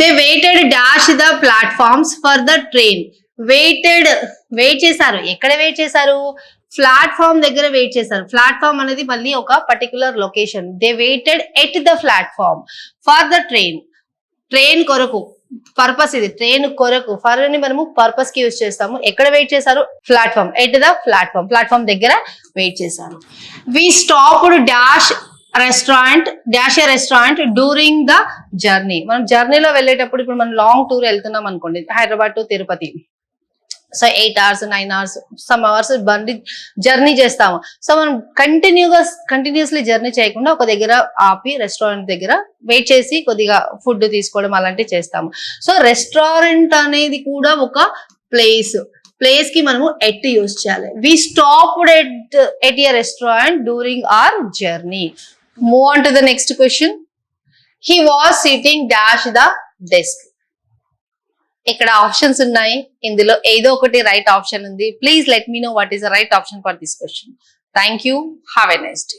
They waited dash the platforms for the train. Wait చేశారు. ఎక్కడ wait చేశారు? Platform దగ్గర వెయిట్ చేశారు. ప్లాట్ఫామ్ అనేది మళ్ళీ ఒక particular location. They waited at the platform for the train. Train కొరకు, పర్పస్ ఇది, ట్రైన్ కొరకు. ఫర్ అని మనము పర్పస్ కి యూజ్ చేస్తాము. ఎక్కడ వెయిట్ చేశారు? Platform, at the platform, platform దగ్గర వెయిట్ చేశారు. We stopped dash restaurant during the journey. మనం జర్నీలో వెళ్ళేటప్పుడు, ఇప్పుడు మనం లాంగ్ టూర్ వెళ్తున్నాం అనుకోండి, Hyderabad to Tirupati, so 8 hours 9 hours some hours బండి జర్నీ చేస్తాము. సో మనం కంటిన్యూస్లీ జర్నీ చేయకుండా ఒక దగ్గర ఆపి రెస్టారెంట్ దగ్గర వెయిట్ చేసి కొద్దిగా ఫుడ్ తీసుకోవడం అలాంటివి చేస్తాము. సో రెస్టారెంట్ అనేది కూడా ఒక ప్లేస్ కి మనము ఎట్ యూజ్ చేయాలి. We stopped at a restaurant during our journey. Move on to the next question. He was sitting dash the desk. ఇక్కడ ఆప్షన్స్ ఉన్నాయి. ఇందులో ఏదో ఒకటి రైట్ ఆప్షన్ ఉంది. Please let me know what is the right option for this question. Thank you. Have a nice day.